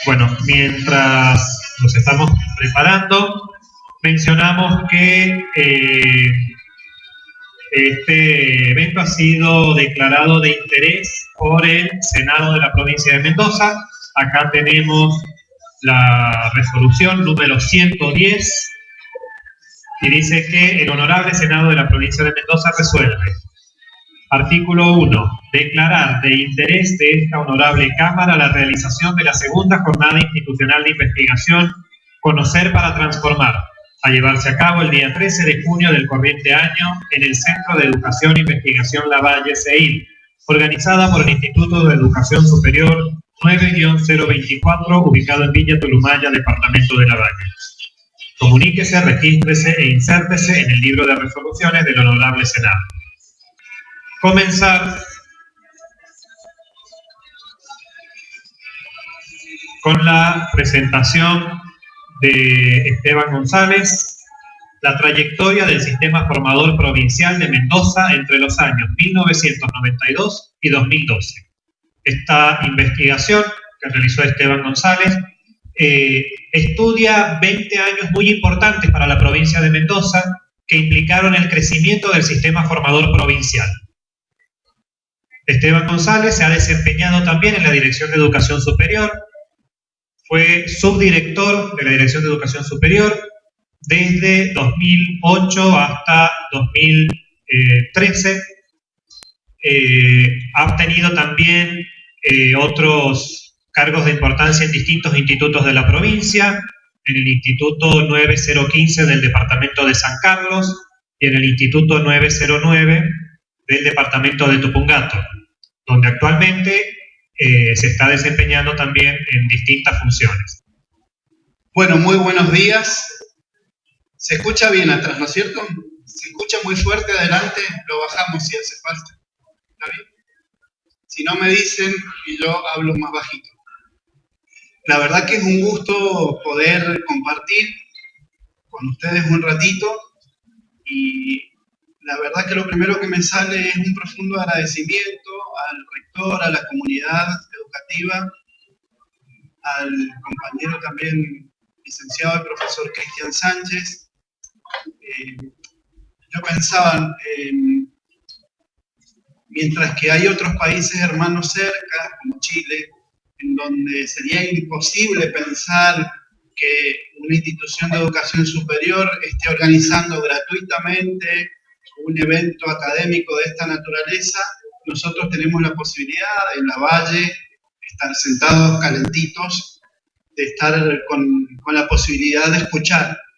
Bueno, mientras nos estamos preparando, mencionamos que este evento ha sido declarado de interés por el Senado de la provincia de Mendoza. Acá tenemos la resolución número 110 y dice que el Honorable Senado de la provincia de Mendoza resuelve. Artículo 1. Declarar de interés de esta honorable Cámara la realización de la segunda jornada institucional de investigación Conocer para Transformar, a llevarse a cabo el día 13 de junio del corriente año en el Centro de Educación e Investigación Lavalle, CEIL, organizada por el Instituto de Educación Superior 9-024, ubicado en Villa Tolumaya, departamento de Lavalle. Comuníquese, regístrese e insértese en el libro de resoluciones del Honorable Senado. Comenzar con la presentación de Esteban González, la trayectoria del Sistema Formador Provincial de Mendoza entre los años 1992 y 2012. Esta investigación que realizó Esteban González estudia 20 años muy importantes para la provincia de Mendoza que implicaron el crecimiento del Sistema Formador Provincial. Esteban González se ha desempeñado también en la Dirección de Educación Superior, fue subdirector de la Dirección de Educación Superior desde 2008 hasta 2013. Ha obtenido también otros cargos de importancia en distintos institutos de la provincia, en el Instituto 9015 del Departamento de San Carlos y en el Instituto 909 del Departamento de Tupungato, donde actualmente se está desempeñando también en distintas funciones. Bueno, muy buenos días. Se escucha bien atrás, ¿no es cierto? Se escucha muy fuerte adelante, lo bajamos si hace falta. ¿Está bien? Si no me dicen y yo hablo más bajito. La verdad que es un gusto poder compartir con ustedes un ratito y la verdad que lo primero que me sale es un profundo agradecimiento al rector, a la comunidad educativa, al compañero también licenciado y profesor Cristian Sánchez. Yo pensaba, mientras que hay otros países hermanos cerca, como Chile, en donde sería imposible pensar que una institución de educación superior esté organizando gratuitamente un evento académico de esta naturaleza, nosotros tenemos la posibilidad en Lavalle estar sentados calentitos, de estar con la posibilidad de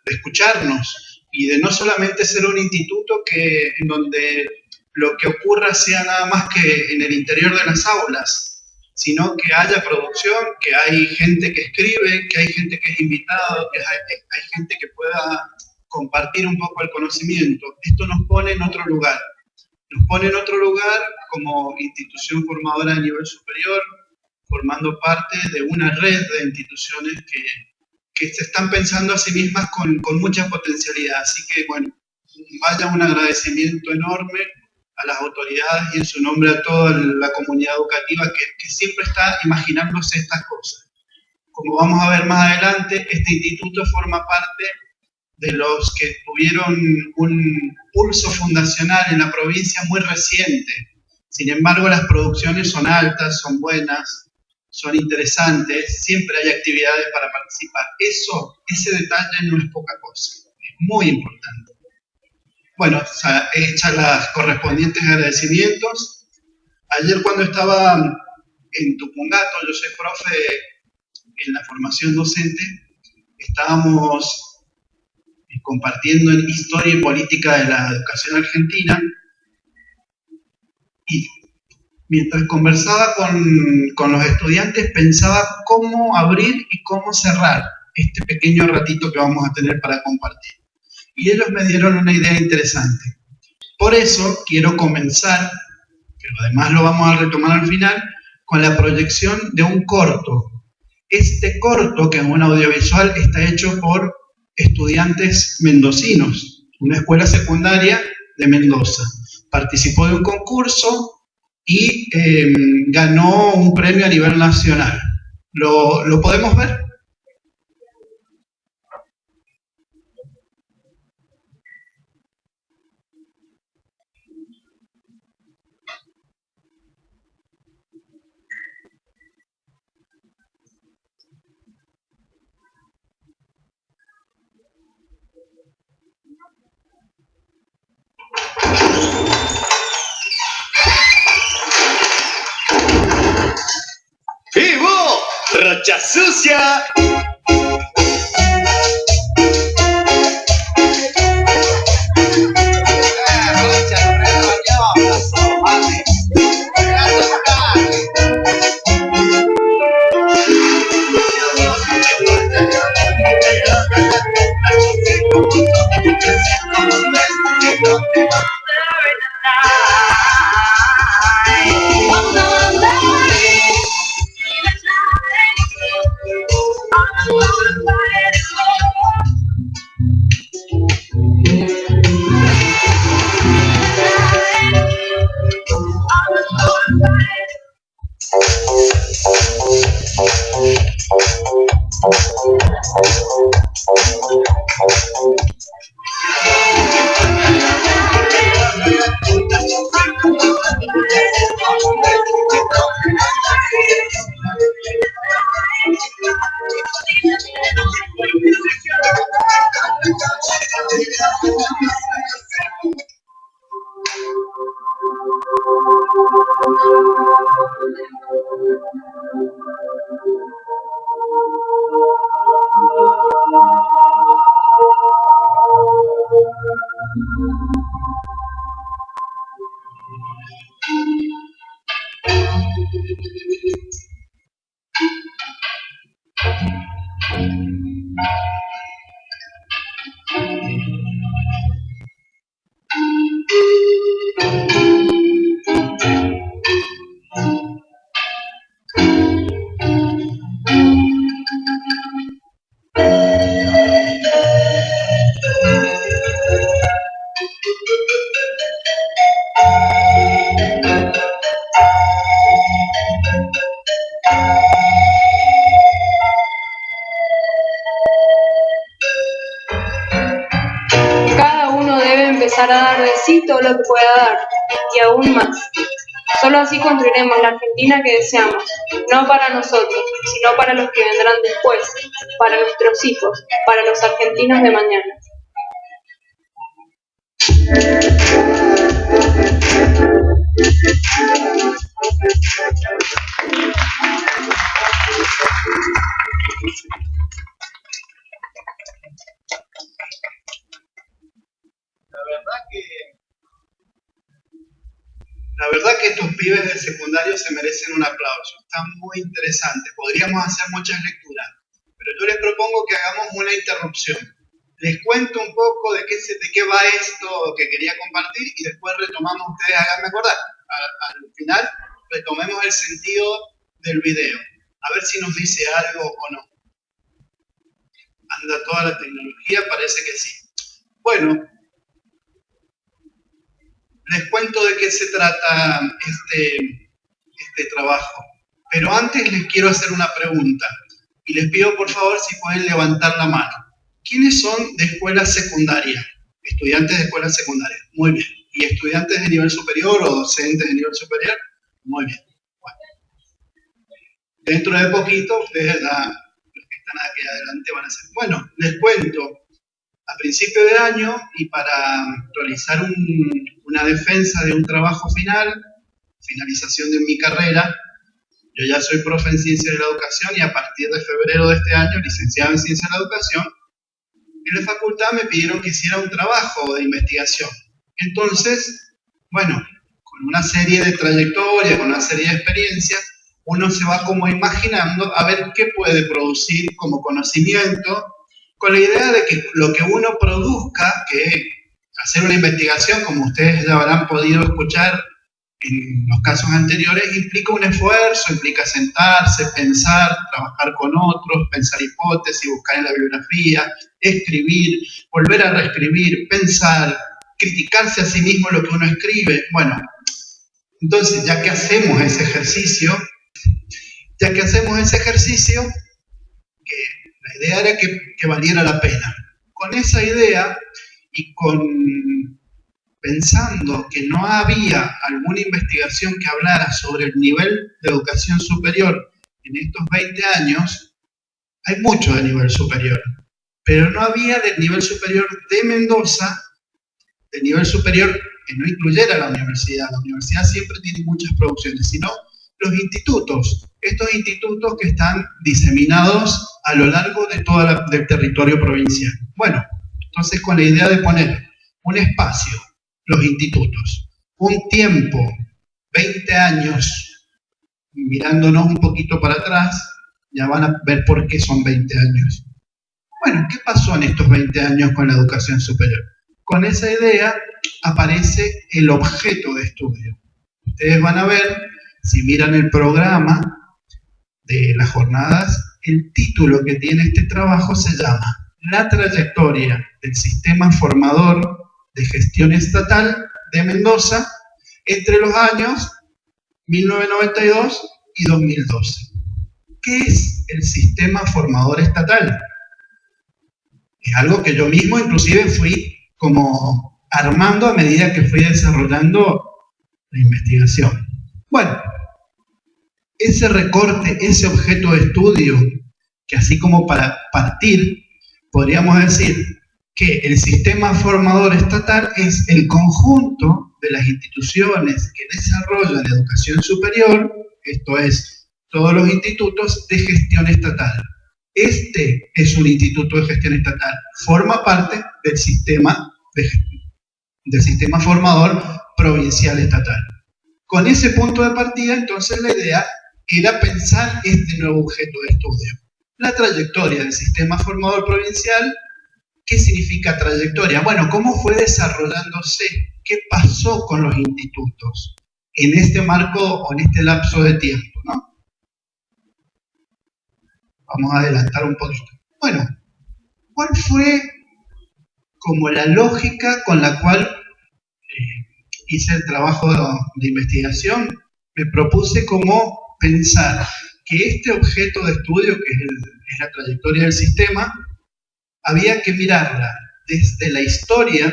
escucharnos y de no solamente ser un instituto en donde lo que ocurra sea nada más que en el interior de las aulas, sino que haya producción, que hay gente que escribe, que hay gente que es invitado, que hay gente que pueda compartir un poco el conocimiento. Esto nos pone en otro lugar. Nos pone en otro lugar como institución formadora a nivel superior, formando parte de una red de instituciones que se están pensando a sí mismas con mucha potencialidad. Así que, bueno, vaya un agradecimiento enorme a las autoridades y en su nombre a toda la comunidad educativa que siempre está imaginándose estas cosas. Como vamos a ver más adelante, este instituto forma parte de los que tuvieron un pulso fundacional en la provincia muy reciente. Sin embargo, las producciones son altas, son buenas, son interesantes, siempre hay actividades para participar. Ese detalle no es poca cosa, es muy importante. Bueno, hechas las correspondientes agradecimientos. Ayer cuando estaba en Tupungato, yo soy profe en la formación docente, estábamos compartiendo en historia y política de la educación argentina, y mientras conversaba con los estudiantes pensaba cómo abrir y cómo cerrar este pequeño ratito que vamos a tener para compartir. Y ellos me dieron una idea interesante. Por eso quiero comenzar, que lo demás lo vamos a retomar al final, con la proyección de un corto. Este corto, que es un audiovisual, está hecho por estudiantes mendocinos, una escuela secundaria de Mendoza. Participó de un concurso y ganó un premio a nivel nacional. ¿Lo podemos ver? ¡Vivo! ¡Rocha sucia! Cada uno debe empezar a dar de sí todo lo que pueda dar, y aún más. Solo así construiremos la Argentina que deseamos, no para nosotros, sino para los que vendrán después, para nuestros hijos, para los argentinos de mañana. La verdad que estos pibes de secundario se merecen un aplauso. Están muy interesantes. Podríamos hacer muchas lecturas, pero yo les propongo que hagamos una interrupción. Les cuento un poco de qué va esto que quería compartir y después retomamos. Ustedes háganme acordar. Al final retomemos el sentido del video. A ver si nos dice algo o no. Anda toda la tecnología, parece que sí. Bueno, les cuento de qué se trata este trabajo. Pero antes les quiero hacer una pregunta. Y les pido por favor si pueden levantar la mano. ¿Quiénes son de escuela secundaria? Estudiantes de escuela secundaria. Muy bien. ¿Y estudiantes de nivel superior o docentes de nivel superior? Muy bien. Bueno. Dentro de poquito, ustedes los que están aquí adelante van a ser. Bueno, les cuento. A principio de año y para realizar una defensa de un trabajo final, finalización de mi carrera, yo ya soy profe en Ciencias de la Educación y a partir de febrero de este año, licenciado en Ciencias de la Educación, en la facultad me pidieron que hiciera un trabajo de investigación. Entonces, bueno, con una serie de trayectorias, con una serie de experiencias, uno se va como imaginando a ver qué puede producir como conocimiento, con la idea de que lo que uno produzca, que hacer una investigación, como ustedes ya habrán podido escuchar en los casos anteriores, implica un esfuerzo, implica sentarse, pensar, trabajar con otros, pensar hipótesis, buscar en la bibliografía, escribir, volver a reescribir, pensar, criticarse a sí mismo lo que uno escribe. Bueno, entonces ya que hacemos ese ejercicio, Ya que hacemos ese ejercicio, que la idea era que valiera la pena. Con esa idea y pensando que no había alguna investigación que hablara sobre el nivel de educación superior en estos 20 años, hay mucho de nivel superior, pero no había del nivel superior de Mendoza, del nivel superior que no incluyera la universidad. La universidad siempre tiene muchas producciones, sino los institutos, estos institutos que están diseminados a lo largo de todo el territorio provincial. Bueno, entonces con la idea de poner un espacio, los institutos, un tiempo, 20 años, mirándonos un poquito para atrás, ya van a ver por qué son 20 años. Bueno, ¿qué pasó en estos 20 años con la educación superior? Con esa idea aparece el objeto de estudio. Ustedes van a ver, si miran el programa de las jornadas, el título que tiene este trabajo se llama La trayectoria del sistema formador de gestión estatal de Mendoza entre los años 1992 y 2012. ¿Qué es el sistema formador estatal? Es algo que yo mismo inclusive fui como armando a medida que fui desarrollando la investigación. Bueno, ese recorte, ese objeto de estudio, que así como para partir, podríamos decir que el sistema formador estatal es el conjunto de las instituciones que desarrollan la educación superior, esto es, todos los institutos de gestión estatal. Este es un instituto de gestión estatal, forma parte del sistema formador provincial estatal. Con ese punto de partida, entonces, la idea era pensar este nuevo objeto de estudio. La trayectoria del sistema formador provincial. ¿Qué significa trayectoria? Bueno, ¿cómo fue desarrollándose? ¿Qué pasó con los institutos en este marco o en este lapso de tiempo, ¿no? Vamos a adelantar un poquito. Bueno, ¿cuál fue como la lógica con la cual hice el trabajo de investigación? Me propuse como pensar que este objeto de estudio, que es la trayectoria del sistema, había que mirarla desde la historia,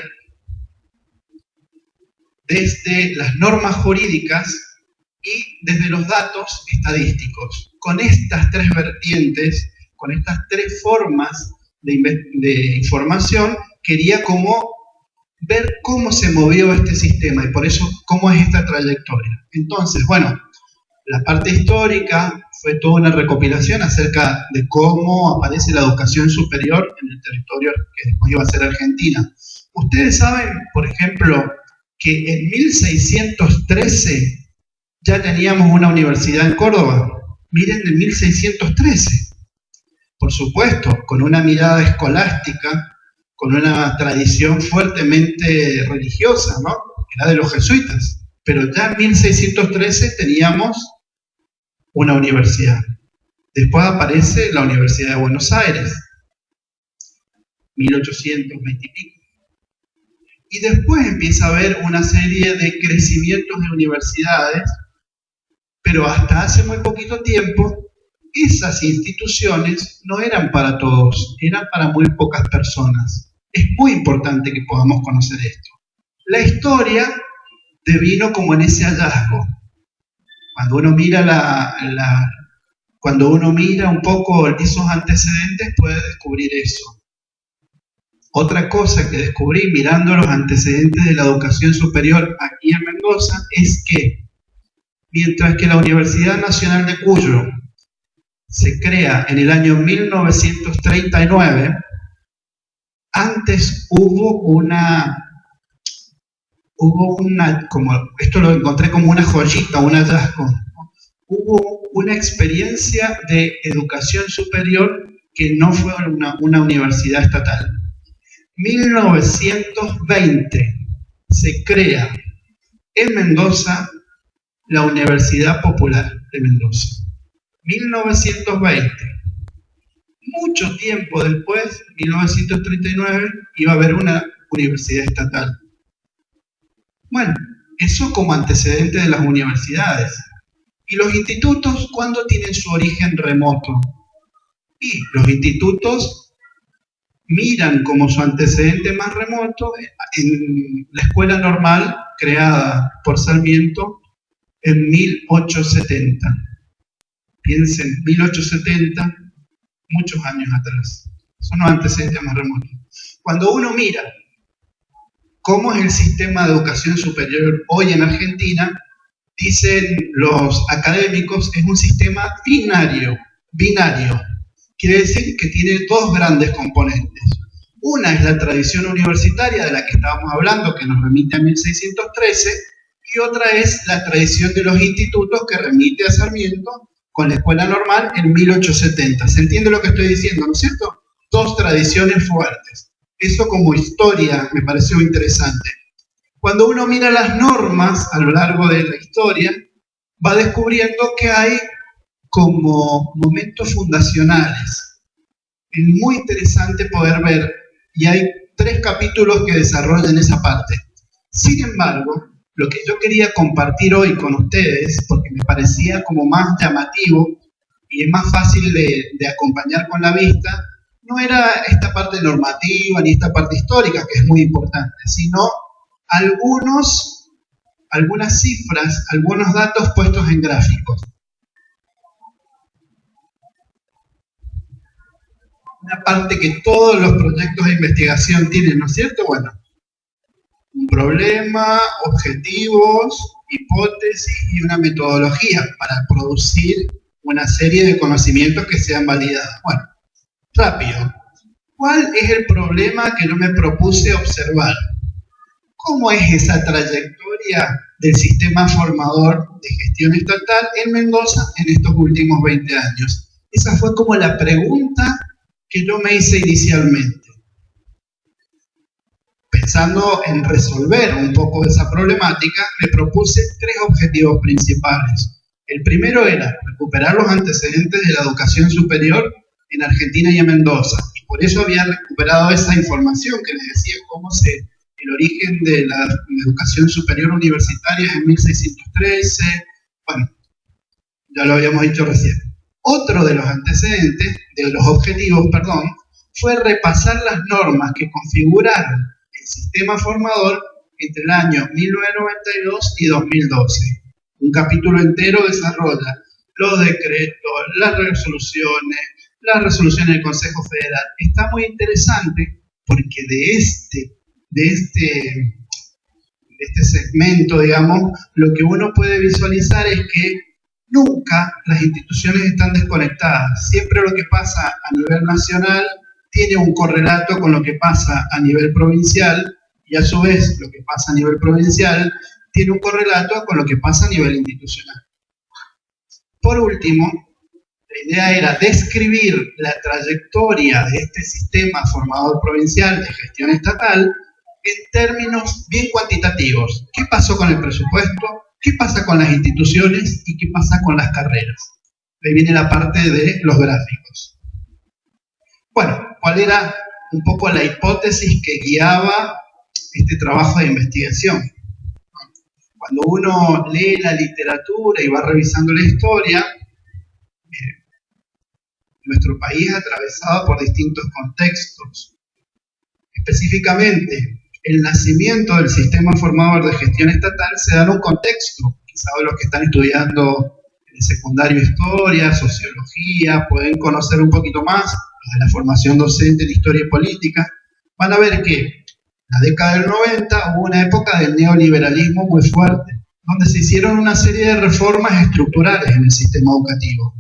desde las normas jurídicas y desde los datos estadísticos. Con estas tres vertientes, con estas tres formas de información, quería como ver cómo se movió este sistema y por eso cómo es esta trayectoria. Entonces, bueno, la parte histórica fue toda una recopilación acerca de cómo aparece la educación superior en el territorio que después iba a ser Argentina. Ustedes saben, por ejemplo, que en 1613 ya teníamos una universidad en Córdoba. Miren, en 1613. Por supuesto, con una mirada escolástica, con una tradición fuertemente religiosa, ¿no? Era de los jesuitas. Pero ya en 1613 teníamos una universidad. Después aparece la Universidad de Buenos Aires, 1820 y pico. Y después empieza a haber una serie de crecimientos de universidades, pero hasta hace muy poquito tiempo, esas instituciones no eran para todos, eran para muy pocas personas. Es muy importante que podamos conocer esto. La historia devino como en ese hallazgo. Cuando uno mira un poco esos antecedentes, puede descubrir eso. Otra cosa que descubrí mirando los antecedentes de la educación superior aquí en Mendoza es que, mientras que la Universidad Nacional de Cuyo se crea en el año 1939, antes hubo una, como esto lo encontré como una joyita, un hallazgo, hubo una experiencia de educación superior que no fue una universidad estatal. 1920 se crea en Mendoza la Universidad Popular de Mendoza. 1920. Mucho tiempo después, 1939, iba a haber una universidad estatal. Bueno, eso como antecedente de las universidades. ¿Y los institutos cuándo tienen su origen remoto? Y los institutos miran como su antecedente más remoto en la escuela normal creada por Sarmiento en 1870. Piensen, 1870, muchos años atrás. Son los antecedentes más remotos. Cuando uno mira cómo es el sistema de educación superior hoy en Argentina, dicen los académicos, es un sistema binario. Quiere decir que tiene dos grandes componentes. Una es la tradición universitaria de la que estábamos hablando, que nos remite a 1613, y otra es la tradición de los institutos que remite a Sarmiento con la escuela normal en 1870. ¿Se entiende lo que estoy diciendo, no es cierto? Dos tradiciones fuertes. Eso como historia me pareció interesante. Cuando uno mira las normas a lo largo de la historia, va descubriendo que hay como momentos fundacionales. Es muy interesante poder ver, y hay 3 capítulos que desarrollan esa parte. Sin embargo, lo que yo quería compartir hoy con ustedes, porque me parecía como más llamativo y es más fácil de acompañar con la vista, no era esta parte normativa ni esta parte histórica, que es muy importante, sino algunas cifras, algunos datos puestos en gráficos. Una parte que todos los proyectos de investigación tienen, ¿no es cierto? Bueno, un problema, objetivos, hipótesis y una metodología para producir una serie de conocimientos que sean validados. Bueno, rápido. ¿Cuál es el problema que yo me propuse observar? ¿Cómo es esa trayectoria del sistema formador de gestión estatal en Mendoza en estos últimos 20 años? Esa fue como la pregunta que yo me hice inicialmente. Pensando en resolver un poco esa problemática, me propuse 3 objetivos principales. El primero era recuperar los antecedentes de la educación superior en Argentina y en Mendoza. Y por eso había recuperado esa información que les decía, el origen de la educación superior universitaria en 1613. Bueno, ya lo habíamos dicho recién. Otro de los antecedentes, de los objetivos, fue repasar las normas que configuraron el sistema formador entre el año 1992 y 2012. Un capítulo entero desarrolla los decretos, las resoluciones del Consejo Federal. Está muy interesante porque de este segmento, digamos, lo que uno puede visualizar es que nunca las instituciones están desconectadas. Siempre lo que pasa a nivel nacional tiene un correlato con lo que pasa a nivel provincial y a su vez lo que pasa a nivel provincial tiene un correlato con lo que pasa a nivel institucional. Por último, la idea era describir la trayectoria de este sistema formador provincial de gestión estatal en términos bien cuantitativos. ¿Qué pasó con el presupuesto? ¿Qué pasa con las instituciones? ¿Y qué pasa con las carreras? Ahí viene la parte de los gráficos. Bueno, ¿cuál era un poco la hipótesis que guiaba este trabajo de investigación? Cuando uno lee la literatura y va revisando la historia, nuestro país es atravesado por distintos contextos. Específicamente, el nacimiento del sistema formador de gestión estatal se da en un contexto. Quizás los que están estudiando en el secundario historia, sociología, pueden conocer un poquito más de la formación docente de historia y política, van a ver que en la década del 90 hubo una época del neoliberalismo muy fuerte, donde se hicieron una serie de reformas estructurales en el sistema educativo.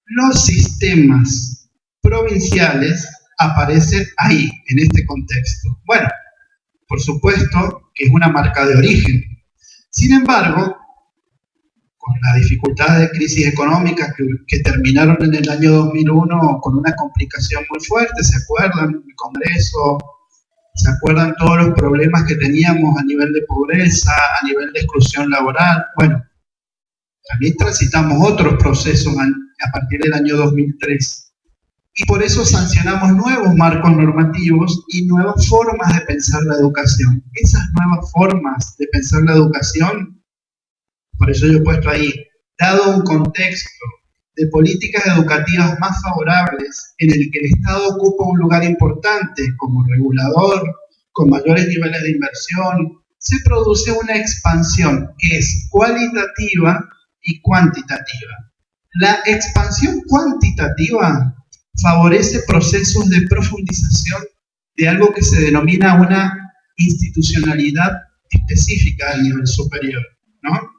Los sistemas provinciales aparecen ahí, en este contexto. Bueno, por supuesto que es una marca de origen. Sin embargo, con la dificultad de crisis económica que terminaron en el año 2001 con una complicación muy fuerte, ¿se acuerdan? El Congreso, ¿se acuerdan todos los problemas que teníamos a nivel de pobreza, a nivel de exclusión laboral? Bueno, también transitamos otros procesos a partir del año 2003. Y por eso sancionamos nuevos marcos normativos y nuevas formas de pensar la educación. Esas nuevas formas de pensar la educación, por eso yo he puesto ahí dado un contexto de políticas educativas más favorables en el que el Estado ocupa un lugar importante como regulador, con mayores niveles de inversión, se produce una expansión que es cualitativa y cuantitativa. La expansión cuantitativa favorece procesos de profundización de algo que se denomina una institucionalidad específica a nivel superior, ¿no?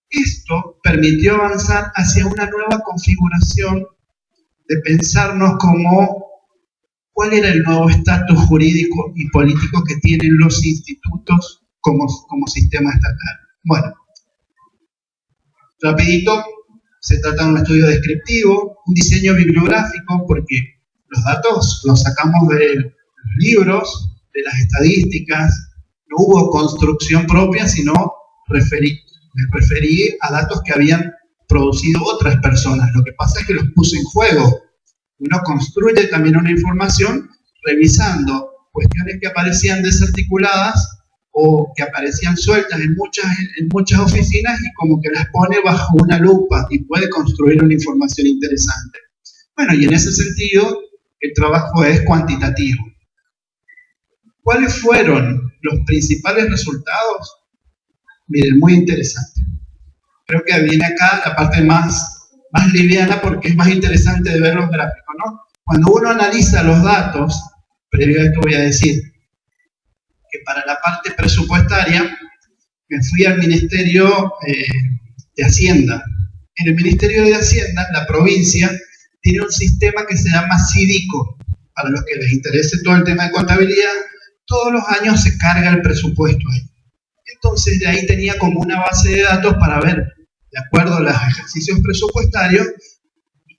Esto permitió avanzar hacia una nueva configuración de pensarnos como cuál era el nuevo estatus jurídico y político que tienen los institutos como sistema estatal. Bueno, rapidito, se trata de un estudio descriptivo, un diseño bibliográfico, porque los datos los sacamos de los libros, de las estadísticas, no hubo construcción propia, sino me referí a datos que habían producido otras personas. Lo que pasa es que los puse en juego. Uno construye también una información revisando cuestiones que aparecían desarticuladas o que aparecían sueltas en muchas oficinas y como que las pone bajo una lupa y puede construir una información interesante. Bueno, y en ese sentido, el trabajo es cuantitativo. ¿Cuáles fueron los principales resultados? Miren, muy interesante. Creo que viene acá la parte más liviana porque es más interesante de ver los gráficos, ¿no? Cuando uno analiza los datos, previo a esto voy a decir que para la parte presupuestaria me fui al Ministerio de Hacienda. En el Ministerio de Hacienda, la provincia tiene un sistema que se llama CIDICO. Para los que les interese todo el tema de contabilidad, todos los años se carga el presupuesto ahí. Entonces, de ahí tenía como una base de datos para ver, de acuerdo a los ejercicios presupuestarios,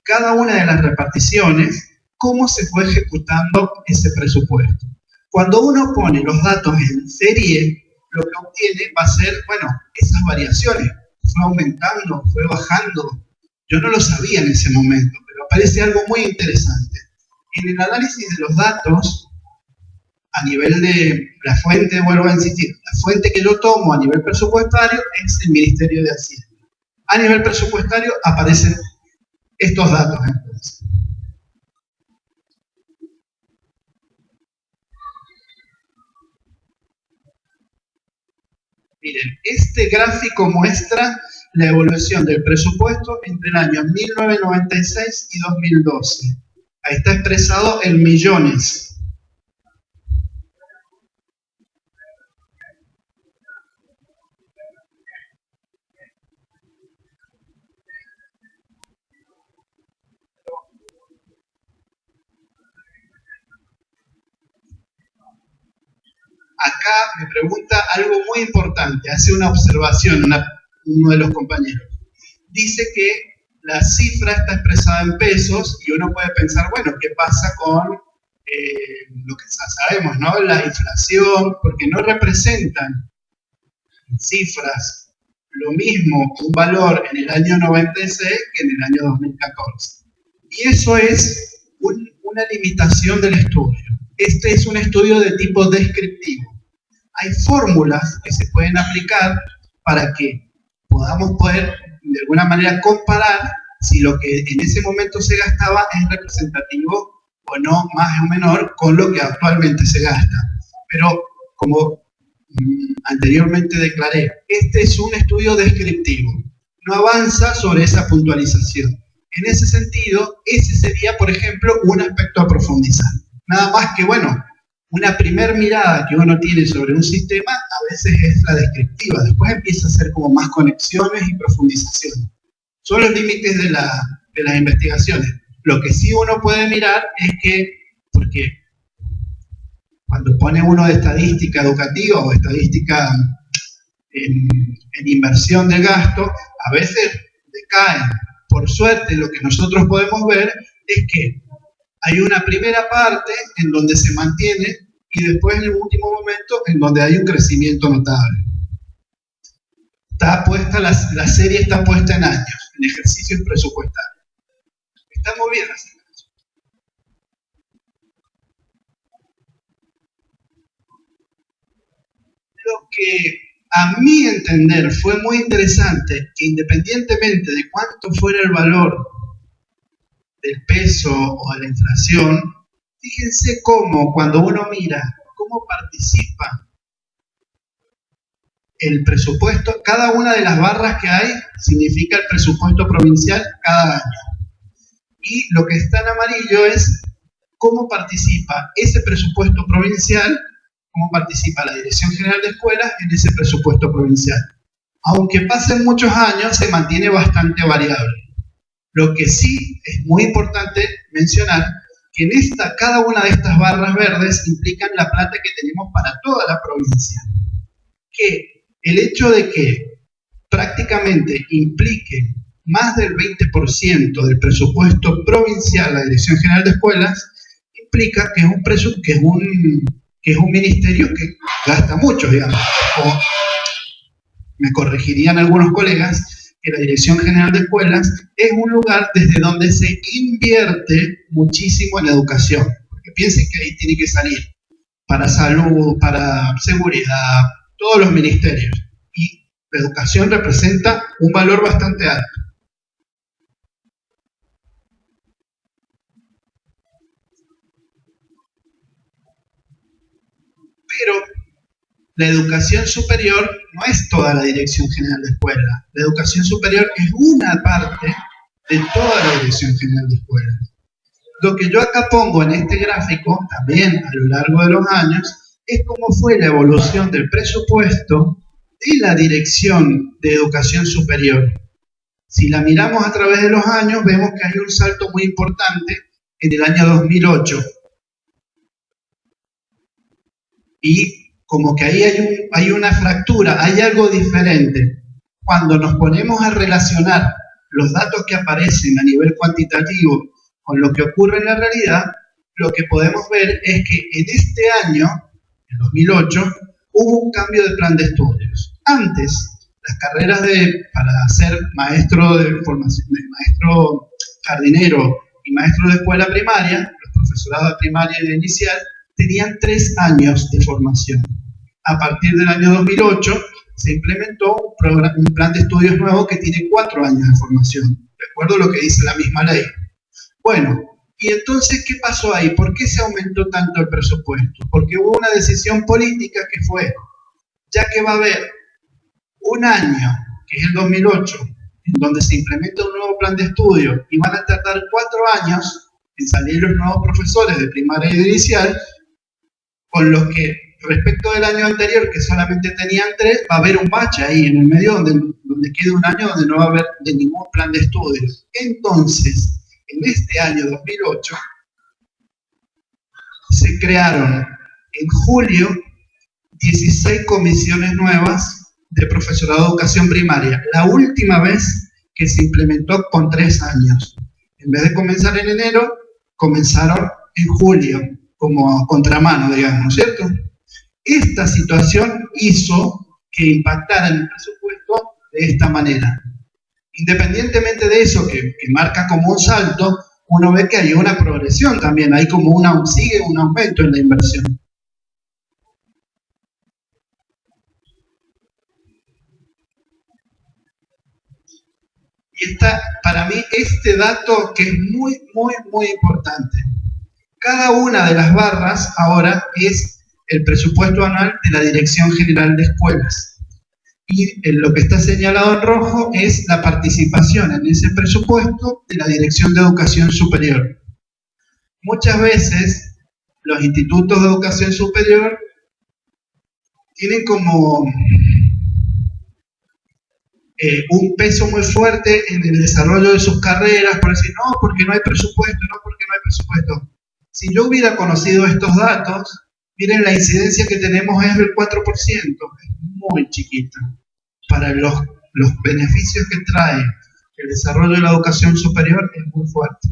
cada una de las reparticiones, cómo se fue ejecutando ese presupuesto. Cuando uno pone los datos en serie, lo que obtiene va a ser, bueno, esas variaciones. Fue aumentando, fue bajando. Yo no lo sabía en ese momento, pero aparece algo muy interesante. En el análisis de los datos, a nivel de la fuente, vuelvo a insistir, la fuente que yo tomo a nivel presupuestario es el Ministerio de Hacienda. A nivel presupuestario aparecen estos datos entonces. Miren, este gráfico muestra la evolución del presupuesto entre el año 1996 y 2012. Ahí está expresado en millones. Acá me pregunta algo muy importante, hace una observación uno de los compañeros. Dice que la cifra está expresada en pesos y uno puede pensar, bueno, ¿qué pasa con lo que sabemos, ¿no? La inflación, porque no representan cifras lo mismo un valor en el año 96 que en el año 2014. Y eso es una limitación del estudio. Este es un estudio de tipo descriptivo. Hay fórmulas que se pueden aplicar para que podamos poder de alguna manera comparar si lo que en ese momento se gastaba es representativo o no, más o menor, con lo que actualmente se gasta. Pero como anteriormente declaré, este es un estudio descriptivo, no avanza sobre esa puntualización. En ese sentido, ese sería, por ejemplo, un aspecto a profundizar. Nada más que, bueno, una primer mirada que uno tiene sobre un sistema a veces es la descriptiva, después empieza a hacer como más conexiones y profundizaciones. Son los límites de las investigaciones. Lo que sí uno puede mirar es que, porque cuando pone uno de estadística educativa o estadística en inversión de gasto, a veces decaen. Por suerte, lo que nosotros podemos ver es que hay una primera parte en donde se mantiene y después en el último momento en donde hay un crecimiento notable. La serie está puesta en años, en ejercicios presupuestarios. Está muy bien así. Lo que A mi entender, fue muy interesante que independientemente de cuánto fuera el valor del peso o de la inflación, fíjense cómo cuando uno mira cómo participa el presupuesto, cada una de las barras que hay significa el presupuesto provincial cada año. Y lo que está en amarillo es cómo participa ese presupuesto provincial, cómo participa la Dirección General de Escuelas en ese presupuesto provincial. Aunque pasen muchos años, se mantiene bastante variable. Lo que sí es muy importante mencionar, que en cada una de estas barras verdes implican la plata que tenemos para toda la provincia. Que el hecho de que prácticamente implique más del 20% del presupuesto provincial la Dirección General de Escuelas, implica que es un ministerio que gasta mucho, digamos. O me corregirían algunos colegas que la Dirección General de Escuelas es un lugar desde donde se invierte muchísimo en educación. Porque piensen que ahí tiene que salir para salud, para seguridad, todos los ministerios. Y la educación representa un valor bastante alto. Pero la educación superior no es toda la Dirección General de Escuelas. La educación superior es una parte de toda la Dirección General de Escuelas. Lo que yo acá pongo en este gráfico, también a lo largo de los años, es cómo fue la evolución del presupuesto de la Dirección de Educación Superior. Si la miramos a través de los años, vemos que hay un salto muy importante en el año 2008. Y como que ahí hay una fractura, hay algo diferente. Cuando nos ponemos a relacionar los datos que aparecen a nivel cuantitativo con lo que ocurre en la realidad, lo que podemos ver es que en este año, en 2008, hubo un cambio de plan de estudios. Antes, las carreras para ser maestro de formación, maestro jardinero y maestro de escuela primaria, los profesorados de primaria y de inicial, tenían 3 años de formación. A partir del año 2008 se implementó un plan de estudios nuevo que tiene 4 años de formación, de acuerdo a lo que dice la misma ley. Bueno, y entonces, ¿qué pasó ahí? ¿Por qué se aumentó tanto el presupuesto? Porque hubo una decisión política que fue, ya que va a haber un año, que es el 2008, en donde se implementa un nuevo plan de estudio y van a tardar 4 años en salir los nuevos profesores de primaria y de inicial, con los que respecto del año anterior, que solamente tenían 3, va a haber un bache ahí en el medio donde quede un año donde no va a haber de ningún plan de estudios. Entonces, en este año 2008, se crearon en julio 16 comisiones nuevas de profesorado de educación primaria. La última vez que se implementó con 3 años. En vez de comenzar en enero, comenzaron en julio, como contramano, digamos, ¿no es cierto? Esta situación hizo que impactara en el presupuesto de esta manera. Independientemente de eso, que marca como un salto, uno ve que hay una progresión también, hay como sigue un aumento en la inversión. Y para mí, este dato que es muy, muy, muy importante. Cada una de las barras ahora es el presupuesto anual de la Dirección General de Escuelas. Y lo que está señalado en rojo es la participación en ese presupuesto de la Dirección de Educación Superior. Muchas veces los institutos de educación superior tienen como un peso muy fuerte en el desarrollo de sus carreras, por decir, no, porque no hay presupuesto, no, porque no hay presupuesto. Si yo hubiera conocido estos datos, miren, la incidencia que tenemos es del 4%, es muy chiquita. Para los beneficios que trae el desarrollo de la educación superior es muy fuerte.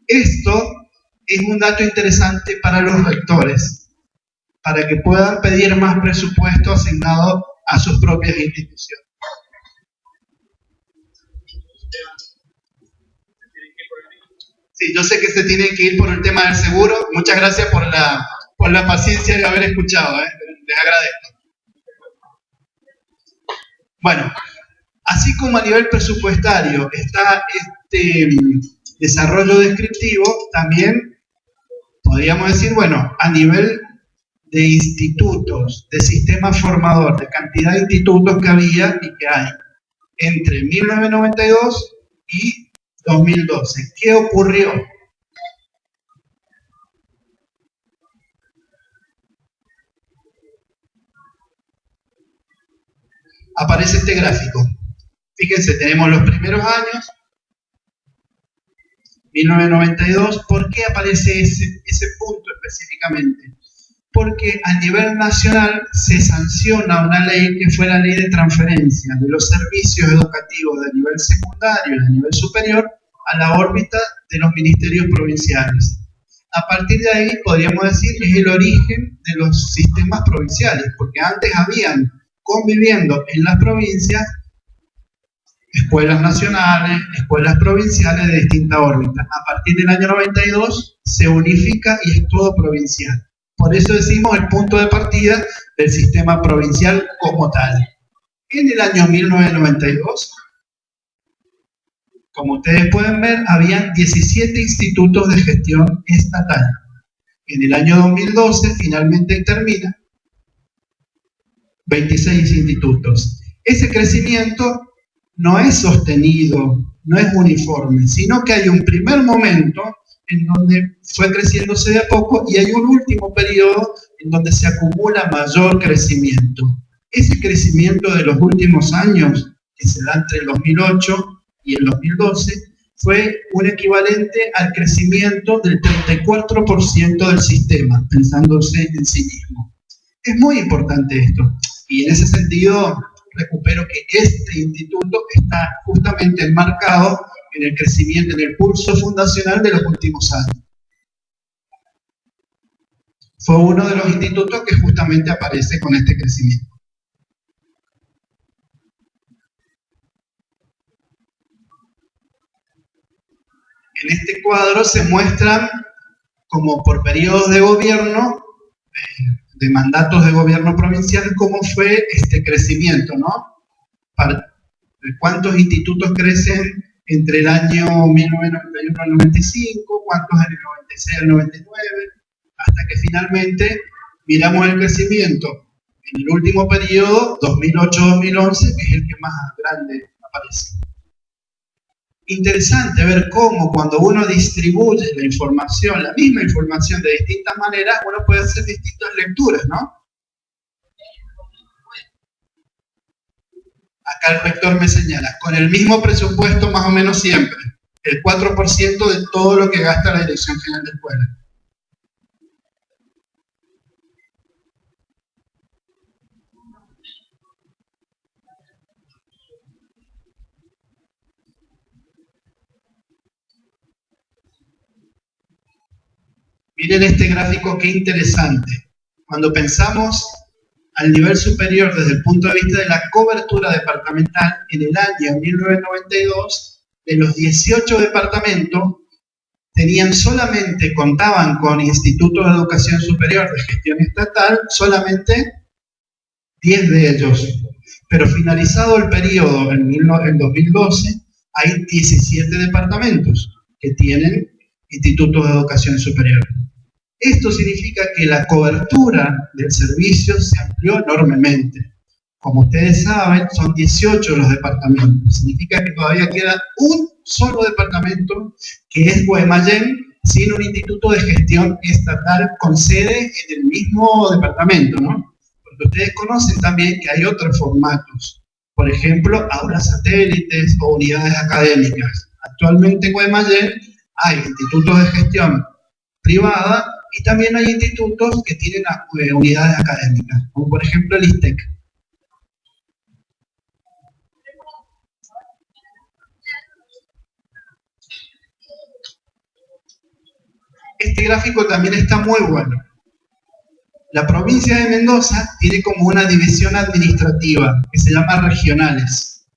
Esto es un dato interesante para los rectores, para que puedan pedir más presupuesto asignado a sus propias instituciones. Sí, yo sé que se tienen que ir por el tema del seguro. Muchas gracias por la paciencia de haber escuchado, les agradezco. Bueno, así como a nivel presupuestario está este desarrollo descriptivo, también podríamos decir, bueno, a nivel de institutos, de sistema formador, de cantidad de institutos que había y que hay entre 1992 y 2012. ¿Qué ocurrió? Aparece este gráfico. Fíjense, tenemos los primeros años, 1992. ¿Por qué aparece ese punto específicamente? Porque a nivel nacional se sanciona una ley que fue la ley de transferencia de los servicios educativos de nivel secundario y de nivel superior a la órbita de los ministerios provinciales. A partir de ahí, podríamos decir, es el origen de los sistemas provinciales, porque antes habían, conviviendo en las provincias, escuelas nacionales, escuelas provinciales de distinta órbita. A partir del año 92 se unifica y es todo provincial. Por eso decimos el punto de partida del sistema provincial como tal. En el año 1992, como ustedes pueden ver, habían 17 institutos de gestión estatal. En el año 2012 finalmente termina 26 institutos. Ese crecimiento no es sostenido, no es uniforme, sino que hay un primer momento en donde fue creciéndose de a poco y hay un último periodo en donde se acumula mayor crecimiento. Ese crecimiento de los últimos años, que se da entre el 2008 y el 2012, fue un equivalente al crecimiento del 34% del sistema, pensándose en sí mismo. Es muy importante esto, y en ese sentido recupero que este instituto está justamente enmarcado en el crecimiento, en el curso fundacional de los últimos años. Fue uno de los institutos que justamente aparece con este crecimiento. En este cuadro se muestran, como por periodos de gobierno, de mandatos de gobierno provincial, cómo fue este crecimiento, ¿no? ¿Cuántos institutos crecen entre el año 1991 al 95? ¿Cuántos en el 96 al 99? Hasta que finalmente miramos el crecimiento en el último periodo, 2008-2011, que es el que más grande aparece. Interesante ver cómo cuando uno distribuye la información, la misma información de distintas maneras, uno puede hacer distintas lecturas, ¿no? Acá el rector me señala, con el mismo presupuesto más o menos siempre, el 4% de todo lo que gasta la Dirección General de Escuelas. Miren este gráfico, qué interesante. Cuando pensamos al nivel superior desde el punto de vista de la cobertura departamental, en el año 1992, de los 18 departamentos, contaban con institutos de educación superior de gestión estatal, solamente 10 de ellos. Pero finalizado el periodo, en 2012, hay 17 departamentos que tienen institutos de educación superior. Esto significa que la cobertura del servicio se amplió enormemente. Como ustedes saben, son 18 los departamentos. Significa que todavía queda un solo departamento, que es Guaymallén, sin un instituto de gestión estatal con sede en el mismo departamento, ¿no? Porque ustedes conocen también que hay otros formatos. Por ejemplo, aulas satélites o unidades académicas. Actualmente en Guaymallén hay institutos de gestión privada y también hay institutos que tienen unidades académicas, como por ejemplo el ISTEC. Este gráfico también está muy bueno. La provincia de Mendoza tiene como una división administrativa que se llama regionales.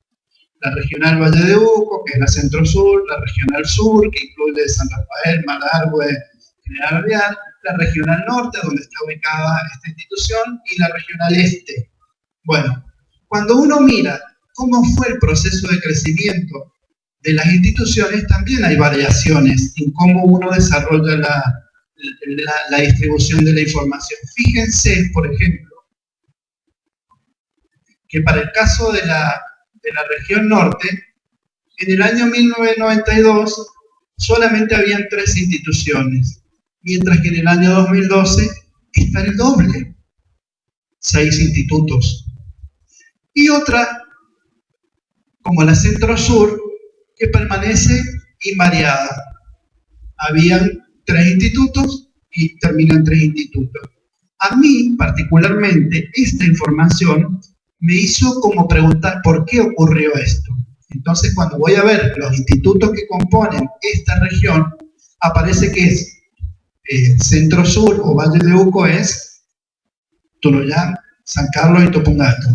La regional Valle de Uco, que es la centro-sur, la regional sur, que incluye San Rafael, Malargüe, General Real, la regional norte, donde está ubicada esta institución, y la regional este. Bueno, cuando uno mira cómo fue el proceso de crecimiento de las instituciones, también hay variaciones en cómo uno desarrolla la distribución de la información. Fíjense, por ejemplo, que para el caso de la región norte, en el año 1992 solamente habían 3 instituciones, mientras que en el año 2012 está el doble, 6 institutos. Y otra, como la centro-sur, que permanece invariada. Habían 3 institutos y terminan 3 institutos. A mí, particularmente, esta información me hizo como preguntar ¿por qué ocurrió esto? Entonces, cuando voy a ver los institutos que componen esta región, aparece que es Centro-Sur o Valle de Uco es Tunuyán, San Carlos y Topungato.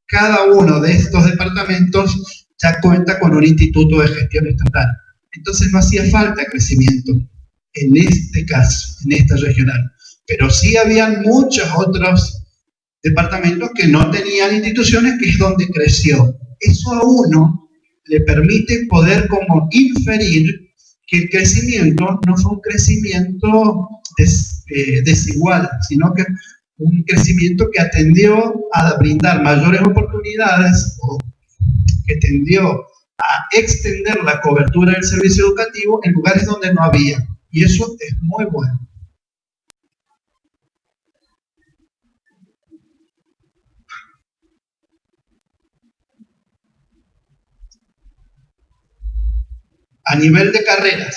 Cada uno de estos departamentos ya cuenta con un instituto de gestión estatal. Entonces no hacía falta crecimiento en este caso, en esta regional. Pero sí habían muchos otros departamentos que no tenían instituciones, que es donde creció. Eso a uno le permite poder como inferir que el crecimiento no fue un crecimiento desigual, sino que un crecimiento que atendió a brindar mayores oportunidades o que tendió a extender la cobertura del servicio educativo en lugares donde no había. Y eso es muy bueno. A nivel de carreras,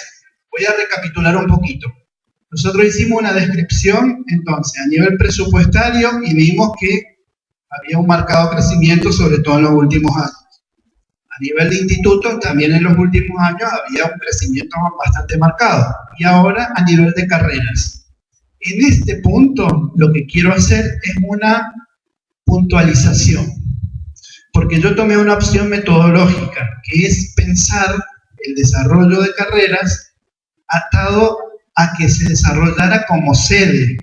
voy a recapitular un poquito. Nosotros hicimos una descripción, entonces, a nivel presupuestario y vimos que había un marcado crecimiento, sobre todo en los últimos años. A nivel de institutos, también en los últimos años había un crecimiento bastante marcado. Y ahora a nivel de carreras. En este punto, lo que quiero hacer es una puntualización. Porque yo tomé una opción metodológica, que es pensar el desarrollo de carreras atado a que se desarrollara como sede.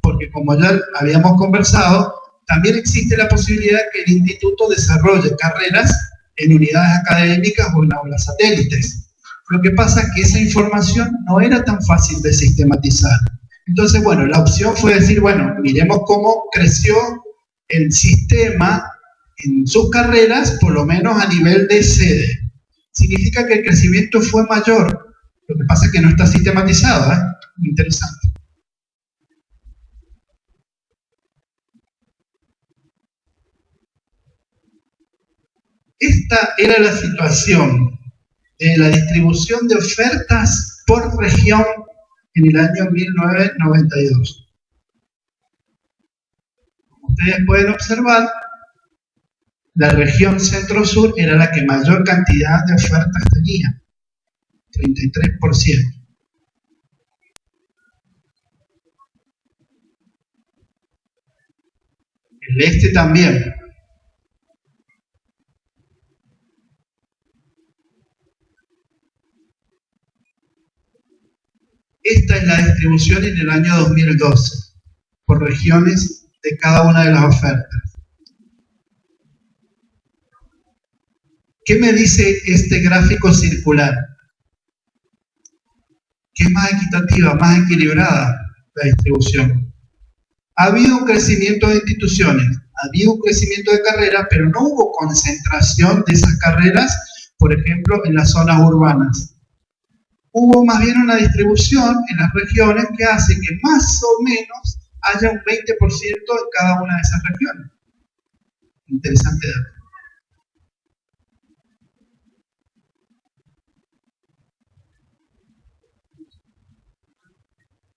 Porque como ya habíamos conversado, también existe la posibilidad que el instituto desarrolle carreras en unidades académicas o en aulas satélites. Lo que pasa es que esa información no era tan fácil de sistematizar. Entonces, bueno, la opción fue decir, bueno, miremos cómo creció el sistema en sus carreras, por lo menos a nivel de sede. Significa que el crecimiento fue mayor. Lo que pasa es que no está sistematizado, ¿eh? Muy interesante. Esta era la situación de la distribución de ofertas por región en el año 1992. Como ustedes pueden observar, la región centro-sur era la que mayor cantidad de ofertas tenía, 33%. El este también. Esta es la distribución en el año 2012, por regiones de cada una de las ofertas. ¿Qué me dice este gráfico circular? Que es más equitativa, más equilibrada la distribución. Ha habido un crecimiento de instituciones, ha habido un crecimiento de carreras, pero no hubo concentración de esas carreras, por ejemplo, en las zonas urbanas. Hubo más bien una distribución en las regiones que hace que más o menos haya un 20% en cada una de esas regiones. Interesante dato.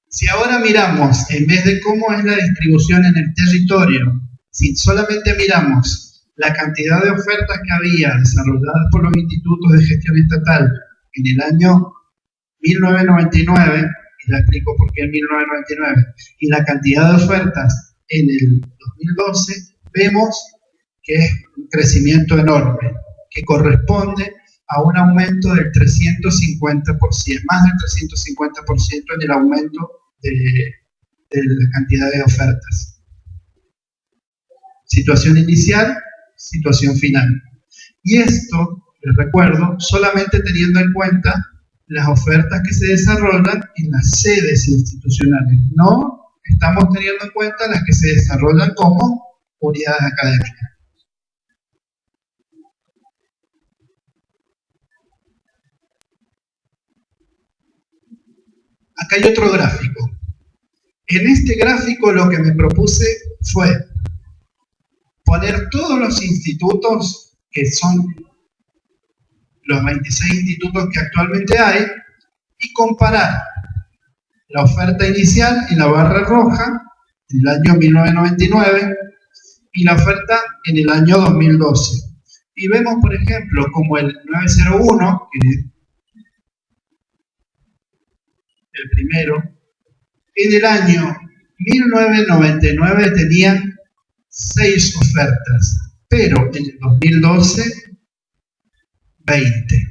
Si ahora miramos, en vez de cómo es la distribución en el territorio, si solamente miramos la cantidad de ofertas que había desarrolladas por los institutos de gestión estatal en el año 1999, y le explico por qué en 1999, y la cantidad de ofertas en el 2012, vemos que es un crecimiento enorme, que corresponde a un aumento del 350%, más del 350% en el aumento de la cantidad de ofertas. Situación inicial, situación final. Y esto, les recuerdo, solamente teniendo en cuenta las ofertas que se desarrollan en las sedes institucionales. No estamos teniendo en cuenta las que se desarrollan como unidades académicas. Acá hay otro gráfico. En este gráfico lo que me propuse fue poner todos los institutos, que son los 26 institutos que actualmente hay, y comparar la oferta inicial en la barra roja en el año 1999 y la oferta en el año 2012. Y vemos, por ejemplo, como el 901, que es el primero, en el año 1999 tenía 6 ofertas, pero en el 2012, 20.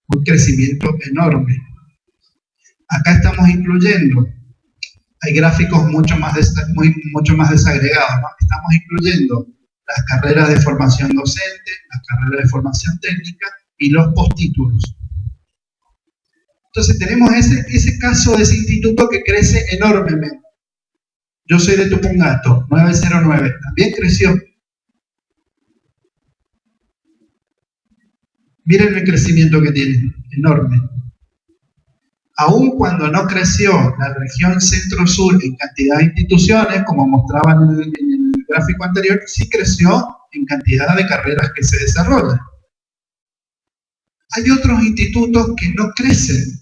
Un crecimiento enorme. Acá estamos incluyendo, hay gráficos mucho más desagregados, ¿no? Estamos incluyendo las carreras de formación docente, las carreras de formación técnica y los postítulos. Entonces tenemos ese caso de ese instituto que crece enormemente. Yo soy de Tupungato, 909, también creció. Miren el crecimiento que tiene, enorme. Aun cuando no creció la región centro-sur en cantidad de instituciones, como mostraban en el gráfico anterior, sí creció en cantidad de carreras que se desarrollan. Hay otros institutos que no crecen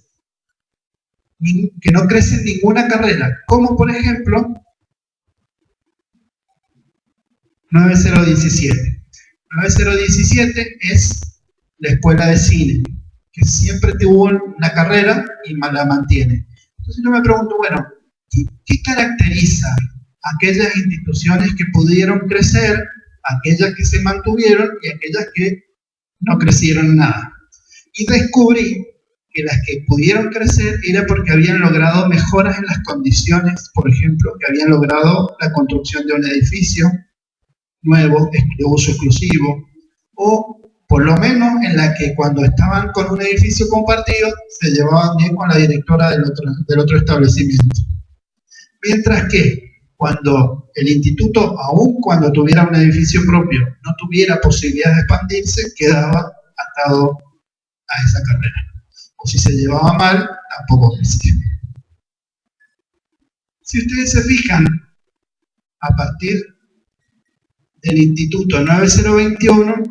ninguna carrera, como por ejemplo 9017. 9017 es la escuela de cine, que siempre tuvo una carrera y la mantiene. Entonces yo me pregunto, bueno, ¿qué caracteriza a aquellas instituciones que pudieron crecer, aquellas que se mantuvieron y aquellas que no crecieron nada? Y descubrí que las que pudieron crecer era porque habían logrado mejoras en las condiciones, por ejemplo, que habían logrado la construcción de un edificio nuevo, de uso exclusivo, o por lo menos en la que cuando estaban con un edificio compartido se llevaban bien con la directora del otro establecimiento. Mientras que cuando el instituto, aun cuando tuviera un edificio propio, no tuviera posibilidad de expandirse, quedaba atado a esa carrera. O si se llevaba mal, tampoco crecía. Si ustedes se fijan, a partir del instituto 9021,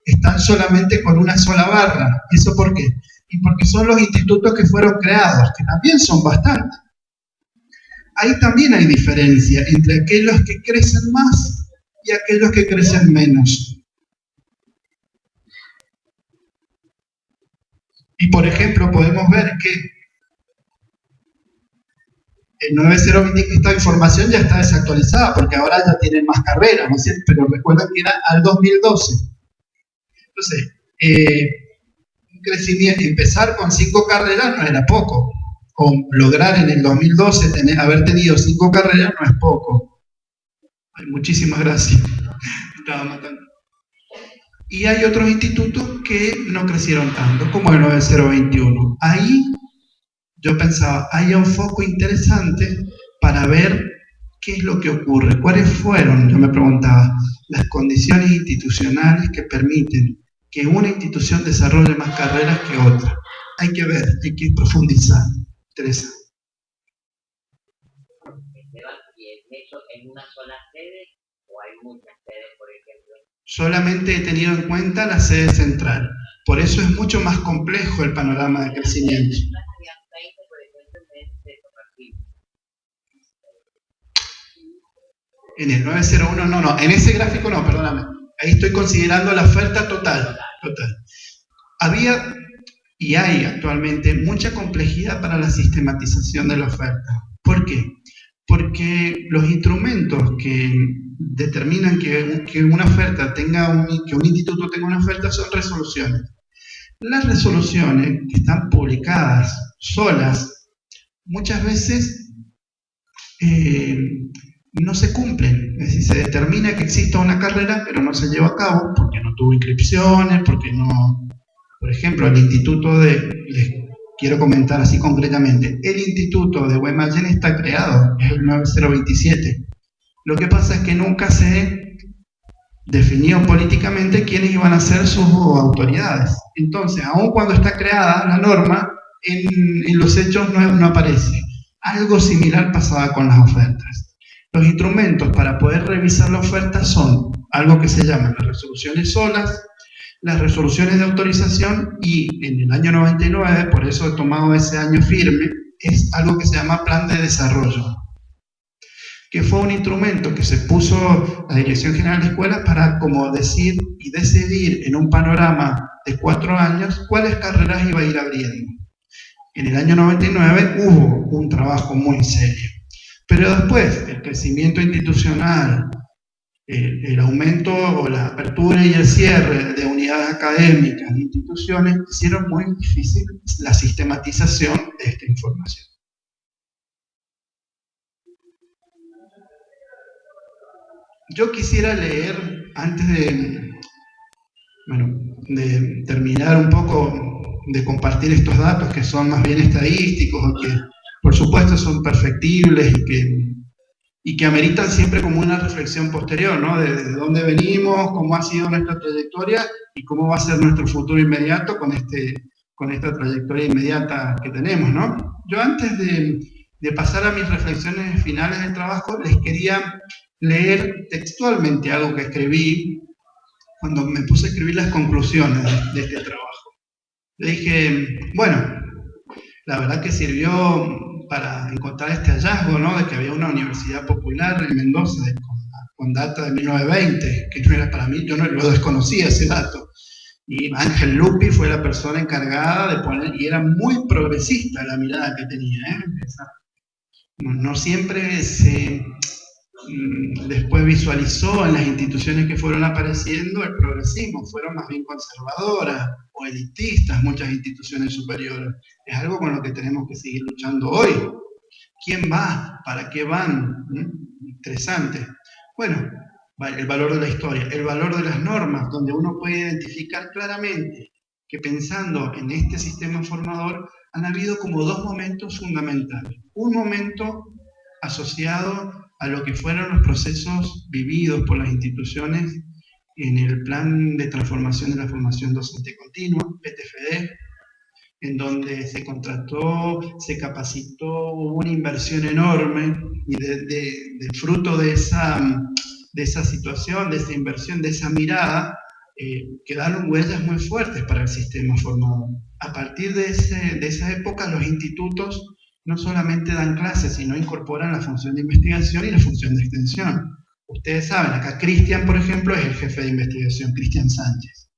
están solamente con una sola barra. ¿Y eso por qué? Y porque son los institutos que fueron creados, que también son bastantes. Ahí también hay diferencia entre aquellos que crecen más y aquellos que crecen menos. Y por ejemplo, podemos ver que el 9020, esta información ya está desactualizada, porque ahora ya tienen más carreras, ¿no es cierto? Pero recuerden que era al 2012. Entonces, un crecimiento, empezar con 5 carreras no era poco. O lograr en el 2012 haber tenido 5 carreras no es poco. Ay, muchísimas gracias. Estaba matando. Y hay otros institutos que no crecieron tanto, como el 9021. Ahí yo pensaba, hay un foco interesante para ver qué es lo que ocurre. ¿Cuáles fueron, yo me preguntaba, las condiciones institucionales que permiten que una institución desarrolle más carreras que otra? Hay que ver, hay que profundizar. Teresa. ¿Y es hecho en una sola sede o hay muchas sedes, por ejemplo? Solamente he tenido en cuenta la sede central. Por eso es mucho más complejo el panorama de crecimiento. En el 901, no, en ese gráfico no, perdóname. Ahí estoy considerando la oferta total. Había y hay actualmente mucha complejidad para la sistematización de la oferta. ¿Por qué? Porque los instrumentos que determinan que una oferta que un instituto tenga una oferta son resoluciones. Las resoluciones que están publicadas solas muchas veces no se cumplen. Es decir, se determina que exista una carrera, pero no se lleva a cabo porque no tuvo inscripciones, porque no... Por ejemplo, el instituto les quiero comentar así concretamente, el instituto de Guaymallén está creado, es el 9027. Lo que pasa es que nunca se definió políticamente quiénes iban a ser sus autoridades. Entonces, aun cuando está creada la norma, en los hechos no aparece. Algo similar pasaba con las ofertas. Los instrumentos para poder revisar la oferta son algo que se llaman las resoluciones solas, las resoluciones de autorización y en el año 99, por eso he tomado ese año firme, es algo que se llama plan de desarrollo, que fue un instrumento que se puso la Dirección General de Escuelas para como decir y decidir en un panorama de 4 años cuáles carreras iba a ir abriendo. En el año 99 hubo un trabajo muy serio, pero después el crecimiento institucional, el aumento o la apertura y el cierre de unidades académicas, de instituciones, hicieron muy difícil la sistematización de esta información. Yo quisiera leer, antes de terminar un poco de compartir estos datos que son más bien estadísticos, que por supuesto son perfectibles y que ameritan siempre como una reflexión posterior, ¿no? De dónde venimos, cómo ha sido nuestra trayectoria y cómo va a ser nuestro futuro inmediato con esta trayectoria inmediata que tenemos, ¿no? Yo antes de pasar a mis reflexiones finales del trabajo, les quería leer textualmente algo que escribí cuando me puse a escribir las conclusiones de este trabajo. Le dije, bueno, la verdad que sirvió para encontrar este hallazgo, ¿no? De que había una universidad popular en Mendoza con data de 1920, que no era para mí, yo no lo desconocía ese dato. Y Ángel Lupi fue la persona encargada de poner, y era muy progresista la mirada que tenía, no siempre se después visualizó en las instituciones que fueron apareciendo el progresismo, fueron más bien conservadoras o elitistas muchas instituciones superiores. Es algo con lo que tenemos que seguir luchando hoy. ¿Quién va? ¿Para qué van? Interesante. Bueno, el valor de la historia, el valor de las normas, donde uno puede identificar claramente que pensando en este sistema formador han habido como 2 momentos fundamentales. Un momento asociado a lo que fueron los procesos vividos por las instituciones en el plan de transformación de la formación docente continua, PTFD, en donde se contrató, se capacitó, hubo una inversión enorme y del fruto de esa situación, de esa inversión, de esa mirada, quedaron huellas muy fuertes para el sistema formador. A partir de esa época, los institutos no solamente dan clases, sino incorporan la función de investigación y la función de extensión. Ustedes saben, acá Cristian, por ejemplo, es el jefe de investigación, Cristian Sánchez.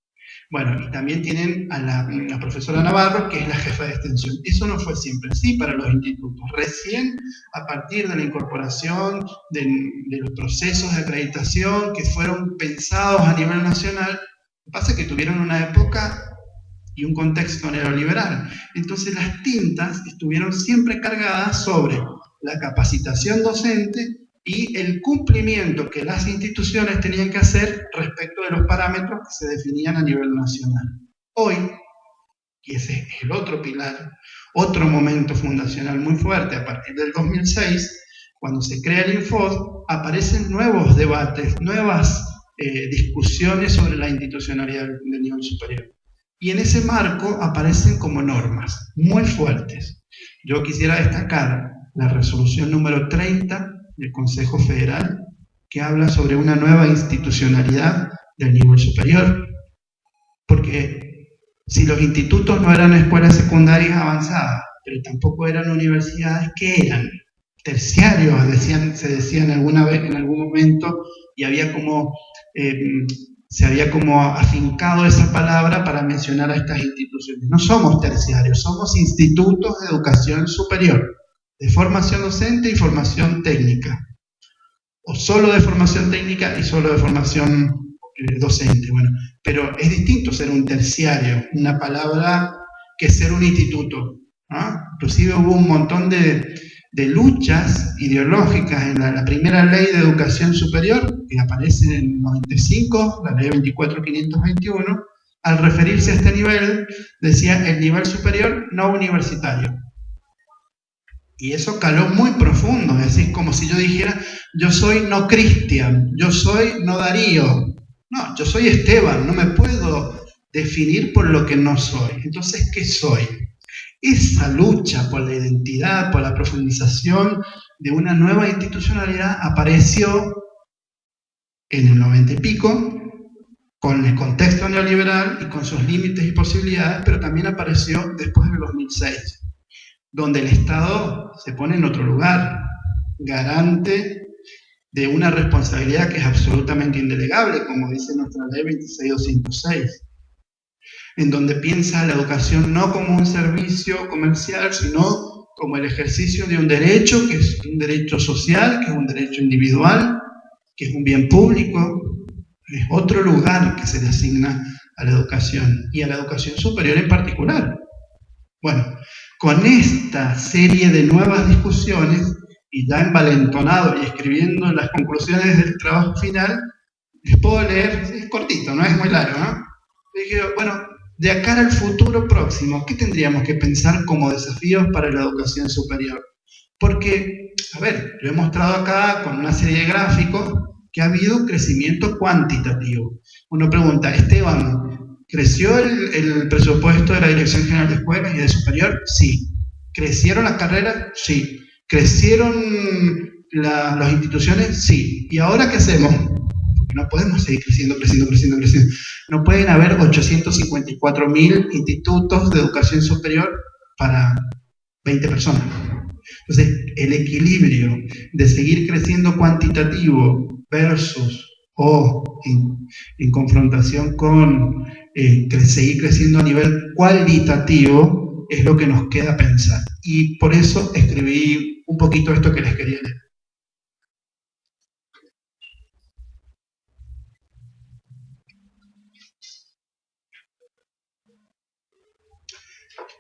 Bueno, y también tienen a la profesora Navarro, que es la jefa de extensión. Eso no fue siempre así para los institutos. Recién, a partir de la incorporación de los procesos de acreditación que fueron pensados a nivel nacional, pasa que tuvieron una época y un contexto neoliberal. Entonces las tintas estuvieron siempre cargadas sobre la capacitación docente y el cumplimiento que las instituciones tenían que hacer respecto de los parámetros que se definían a nivel nacional. Hoy, y ese es el otro pilar, otro momento fundacional muy fuerte, a partir del 2006, cuando se crea el Infod, aparecen nuevos debates, nuevas discusiones sobre la institucionalidad del nivel superior. Y en ese marco aparecen como normas muy fuertes. Yo quisiera destacar la resolución número 30 del Consejo Federal, que habla sobre una nueva institucionalidad del nivel superior. Porque si los institutos no eran escuelas secundarias avanzadas, pero tampoco eran universidades, ¿qué eran? Terciarios, se decían alguna vez, en algún momento, y había como... se había como afincado esa palabra para mencionar a estas instituciones. No somos terciarios, somos institutos de educación superior, de formación docente y formación técnica. O solo de formación técnica y solo de formación docente. Bueno, pero es distinto ser un terciario, una palabra, que ser un instituto, ¿no? Inclusive hubo un montón de de luchas ideológicas en la primera ley de educación superior, que aparece en el 95, la ley 24.521, al referirse a este nivel, decía el nivel superior no universitario. Y eso caló muy profundo, es decir, como si yo dijera, yo soy no Cristian, yo soy no Darío. No, yo soy Esteban, no me puedo definir por lo que no soy. Entonces, ¿qué soy? Esa lucha por la identidad, por la profundización de una nueva institucionalidad apareció en el 90 y pico, con el contexto neoliberal y con sus límites y posibilidades, pero también apareció después del 2006, donde el Estado se pone en otro lugar, garante de una responsabilidad que es absolutamente indelegable, como dice nuestra ley 26206, en donde piensa la educación no como un servicio comercial, sino como el ejercicio de un derecho, que es un derecho social, que es un derecho individual, que es un bien público. Es otro lugar que se le asigna a la educación, y a la educación superior en particular. Bueno, con esta serie de nuevas discusiones, y ya envalentonado y escribiendo las conclusiones del trabajo final, les puedo leer, es cortito, no es muy largo, ¿no? Dije, bueno, de acá al futuro próximo, ¿qué tendríamos que pensar como desafíos para la educación superior? Porque, a ver, lo he mostrado acá con una serie de gráficos que ha habido un crecimiento cuantitativo. Uno pregunta, Esteban, ¿creció el presupuesto de la Dirección General de Escuelas y de Superior? Sí. ¿Crecieron las carreras? Sí. ¿Crecieron las instituciones? Sí. ¿Y ahora qué hacemos? Porque no podemos seguir creciendo. No pueden haber 854.000 institutos de educación superior para 20 personas. Entonces, el equilibrio de seguir creciendo cuantitativo versus en confrontación con seguir creciendo a nivel cualitativo es lo que nos queda pensar. Y por eso escribí un poquito esto que les quería leer.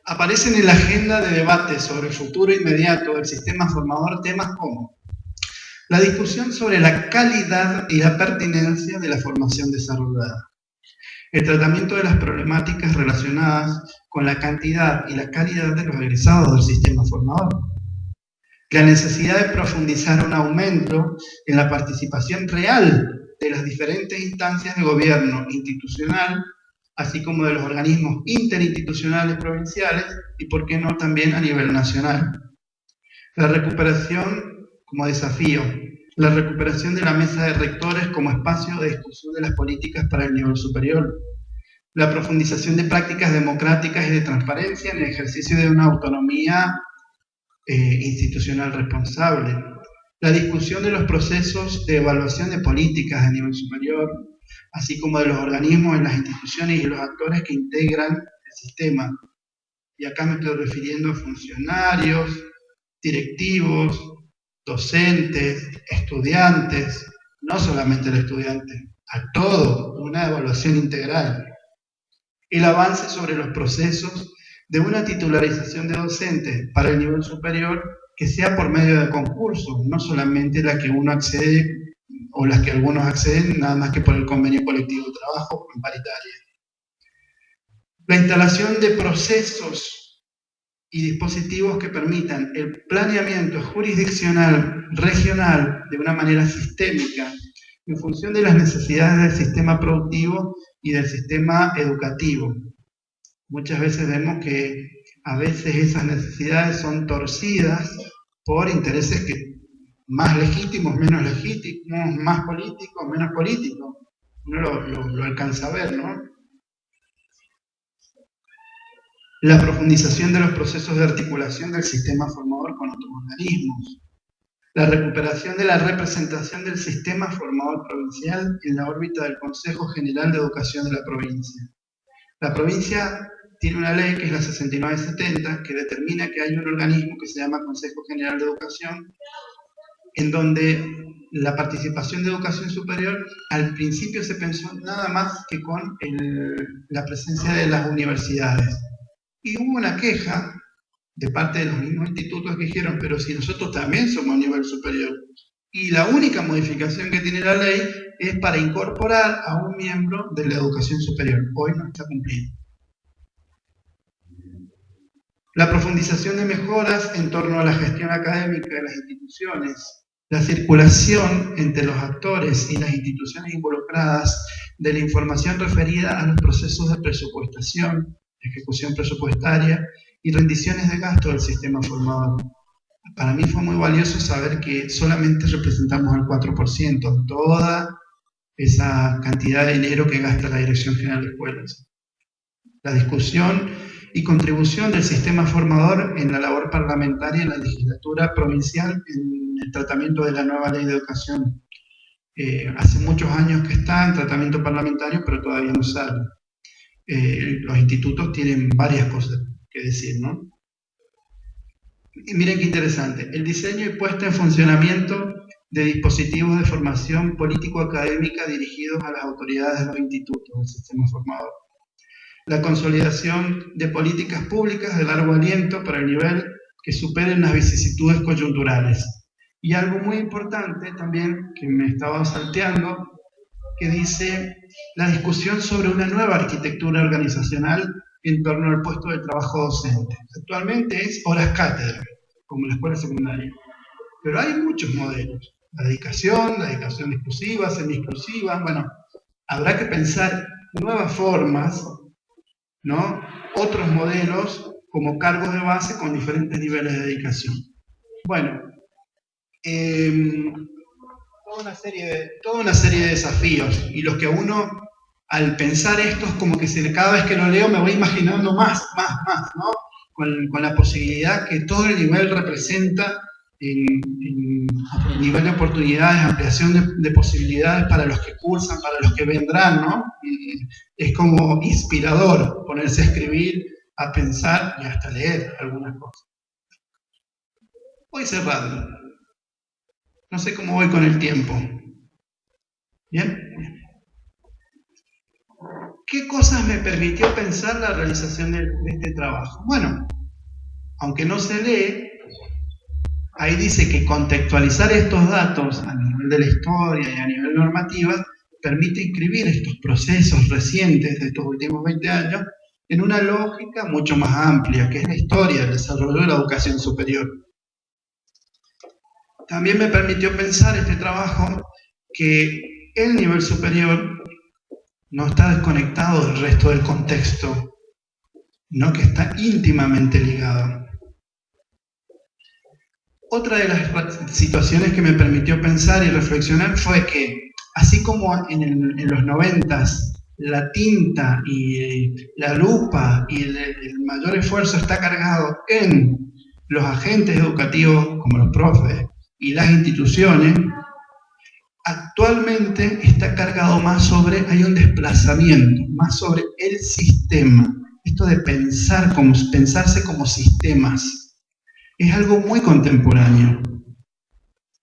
Aparecen en la agenda de debate sobre el futuro inmediato del sistema formador temas como la discusión sobre la calidad y la pertinencia de la formación desarrollada, el tratamiento de las problemáticas relacionadas con la cantidad y la calidad de los egresados del sistema formador, la necesidad de profundizar un aumento en la participación real de las diferentes instancias de gobierno institucional, así como de los organismos interinstitucionales provinciales y, por qué no, también a nivel nacional. La recuperación como desafío, la recuperación de la mesa de rectores como espacio de discusión de las políticas para el nivel superior, la profundización de prácticas democráticas y de transparencia en el ejercicio de una autonomía institucional responsable, la discusión de los procesos de evaluación de políticas a nivel superior, así como de los organismos en las instituciones y los actores que integran el sistema. Y acá me estoy refiriendo a funcionarios, directivos, docentes, estudiantes, no solamente el estudiante, a todo, una evaluación integral. El avance sobre los procesos de una titularización de docentes para el nivel superior que sea por medio de concursos, no solamente la que uno accede o las que algunos acceden nada más que por el convenio colectivo de trabajo en paritaria. La instalación de procesos y dispositivos que permitan el planeamiento jurisdiccional regional de una manera sistémica en función de las necesidades del sistema productivo y del sistema educativo. Muchas veces vemos que a veces esas necesidades son torcidas por intereses que más legítimos, menos legítimos, más políticos, menos políticos. Uno lo alcanza a ver, ¿no? La profundización de los procesos de articulación del sistema formador con otros organismos. La recuperación de la representación del sistema formador provincial en la órbita del Consejo General de Educación de la provincia. La provincia tiene una ley que es la 6970 que determina que hay un organismo que se llama Consejo General de Educación, en donde la participación de educación superior al principio se pensó nada más que con la presencia de las universidades. Y hubo una queja de parte de los mismos institutos que dijeron, pero si nosotros también somos nivel superior. Y la única modificación que tiene la ley es para incorporar a un miembro de la educación superior. Hoy no está cumplido. La profundización de mejoras en torno a la gestión académica de las instituciones, la circulación entre los actores y las instituciones involucradas de la información referida a los procesos de presupuestación, ejecución presupuestaria y rendiciones de gasto del sistema formador. Para mí fue muy valioso saber que solamente representamos el 4% de toda esa cantidad de dinero que gasta la Dirección General de Escuelas. La discusión y contribución del sistema formador en la labor parlamentaria en la legislatura provincial en el tratamiento de la nueva ley de educación. Hace muchos años que está en tratamiento parlamentario, pero todavía no sale. Los institutos tienen varias cosas que decir, ¿no? Y miren qué interesante, el diseño y puesta en funcionamiento de dispositivos de formación político-académica dirigidos a las autoridades de los institutos del sistema formador. La consolidación de políticas públicas de largo aliento para el nivel que superen las vicisitudes coyunturales. Y algo muy importante también, que me estaba salteando, que dice la discusión sobre una nueva arquitectura organizacional en torno al puesto de trabajo docente. Actualmente es horas cátedra, como en la escuela secundaria. Pero hay muchos modelos. La dedicación exclusiva, semi-exclusiva. Bueno, habrá que pensar nuevas formas, ¿no? Otros modelos como cargos de base con diferentes niveles de dedicación. Bueno, toda una serie de desafíos, y los que uno, al pensar esto, es como que cada vez que lo leo me voy imaginando más, ¿no? Con la posibilidad que todo el nivel representa en nivel de oportunidades, ampliación de posibilidades para los que cursan, para los que vendrán, ¿no? Es como inspirador ponerse a escribir, a pensar y hasta leer algunas cosas. Voy cerrando. No sé cómo voy con el tiempo. ¿Bien? ¿Qué cosas me permitió pensar la realización de este trabajo? Bueno, aunque no se lee, ahí dice que contextualizar estos datos a nivel de la historia y a nivel normativa permite inscribir estos procesos recientes de estos últimos 20 años en una lógica mucho más amplia, que es la historia del desarrollo de la educación superior. También me permitió pensar este trabajo que el nivel superior no está desconectado del resto del contexto, sino que está íntimamente ligado. Otra de las situaciones que me permitió pensar y reflexionar fue que, así como en los 90s, la tinta y la lupa y el mayor esfuerzo está cargado en los agentes educativos, como los profes, y las instituciones, actualmente está cargado más hay un desplazamiento, más sobre el sistema. Esto de pensarse como sistemas. Es algo muy contemporáneo.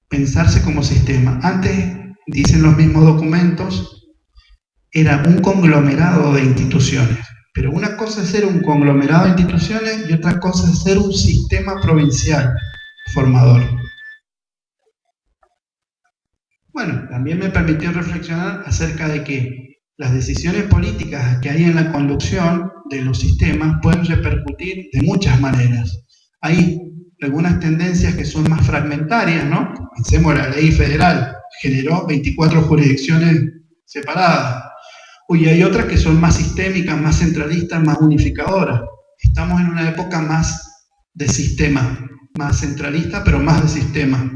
Pensarse como sistema. Antes, dicen los mismos documentos, era un conglomerado de instituciones. Pero una cosa es ser un conglomerado de instituciones y otra cosa es ser un sistema provincial formador. Bueno, también me permitió reflexionar acerca de que las decisiones políticas que hay en la conducción de los sistemas pueden repercutir de muchas maneras. Hay algunas tendencias que son más fragmentarias, ¿no? Pensemos en la ley federal, generó 24 jurisdicciones separadas. Y hay otras que son más sistémicas, más centralistas, más unificadoras. Estamos en una época más de sistema, más centralista, pero más de sistema.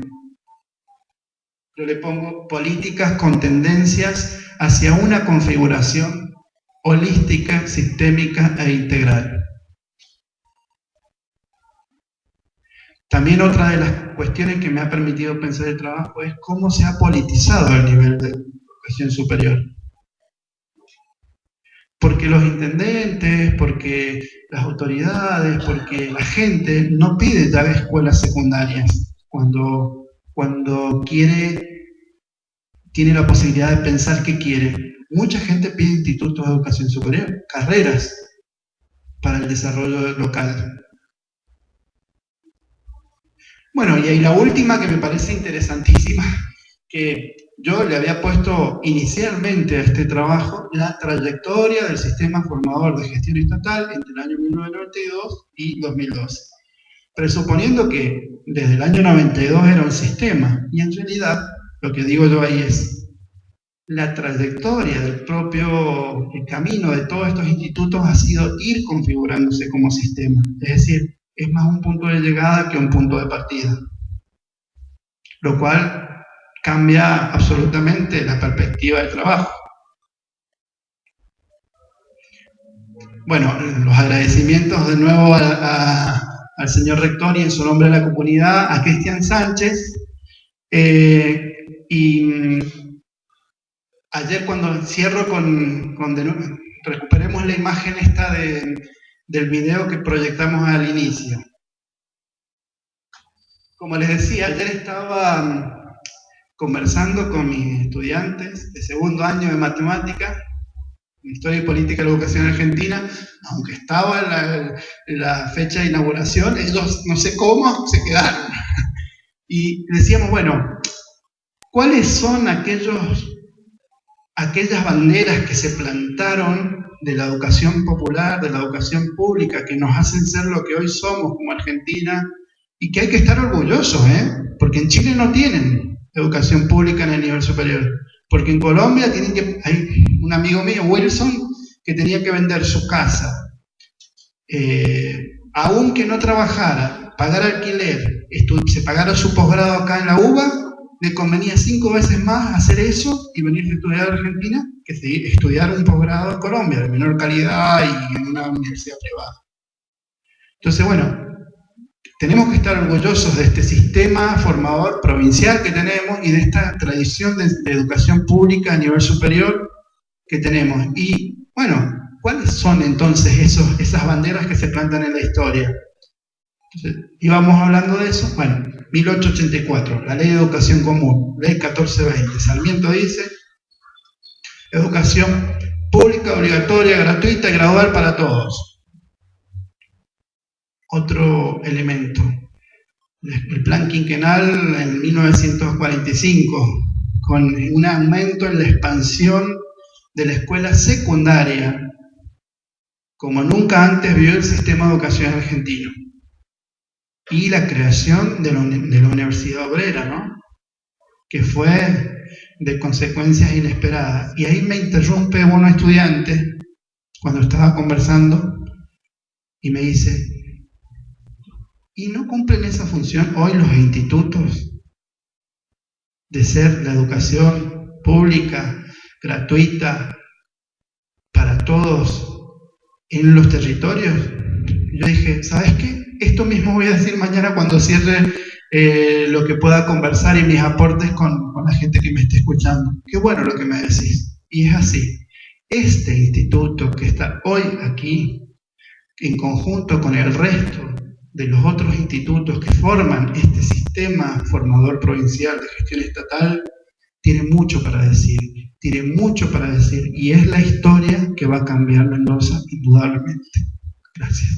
Yo le pongo políticas con tendencias hacia una configuración holística, sistémica e integral. También otra de las cuestiones que me ha permitido pensar el trabajo es cómo se ha politizado el nivel de educación superior. Porque los intendentes, porque las autoridades, porque la gente no pide ya escuelas secundarias cuando tiene la posibilidad de pensar qué quiere. Mucha gente pide institutos de educación superior, carreras para el desarrollo local. Bueno, y ahí la última que me parece interesantísima, que yo le había puesto inicialmente a este trabajo la trayectoria del sistema formador de gestión estatal entre el año 1992 y 2012. Presuponiendo que desde el año 92 era un sistema, y en realidad lo que digo yo ahí es la trayectoria del propio camino de todos estos institutos ha sido ir configurándose como sistema, es decir, es más un punto de llegada que un punto de partida, lo cual cambia absolutamente la perspectiva del trabajo. Bueno, los agradecimientos de nuevo al señor rector y en su nombre a la comunidad, a Cristian Sánchez, y ayer cuando cierro recuperemos la imagen esta del video que proyectamos al inicio. Como les decía, ayer estaba conversando con mis estudiantes de segundo año de matemática, Historia y Política de la Educación Argentina, aunque estaba la fecha de inauguración, ellos no sé cómo se quedaron. Y decíamos, bueno, ¿cuáles son aquellas banderas que se plantaron de la educación popular, de la educación pública, que nos hacen ser lo que hoy somos como Argentina, y que hay que estar orgullosos, porque en Chile no tienen educación pública en el nivel superior, porque en Colombia hay un amigo mío, Wilson, que tenía que vender su casa, aunque no trabajara, pagar alquiler, se pagara su posgrado acá en la UBA, le convenía 5 veces más hacer eso y venir a estudiar a Argentina que estudiar un posgrado en Colombia, de menor calidad y en una universidad privada. Entonces, bueno, tenemos que estar orgullosos de este sistema formador provincial que tenemos y de esta tradición de educación pública a nivel superior que tenemos. Y, bueno, ¿cuáles son entonces esas banderas que se plantan en la historia? Entonces, íbamos hablando de eso. Bueno, 1884, la Ley de Educación Común, Ley 1420. Sarmiento dice, educación pública, obligatoria, gratuita y gradual para todos. Otro elemento, el plan quinquenal en 1945, con un aumento en la expansión de la escuela secundaria, como nunca antes vio el sistema de educación argentino. Y la creación de la Universidad Obrera, ¿no? Que fue de consecuencias inesperadas. Y ahí me interrumpe un estudiante cuando estaba conversando y me dice, ¿y no cumplen esa función hoy los institutos de ser la educación pública, gratuita, para todos en los territorios? Yo dije, ¿sabes qué? Esto mismo voy a decir mañana cuando cierre lo que pueda conversar y mis aportes con la gente que me esté escuchando. Qué bueno lo que me decís. Y es así. Este instituto que está hoy aquí, en conjunto con el resto de los otros institutos que forman este sistema formador provincial de gestión estatal, tiene mucho para decir, y es la historia que va a cambiar Mendoza indudablemente. Gracias.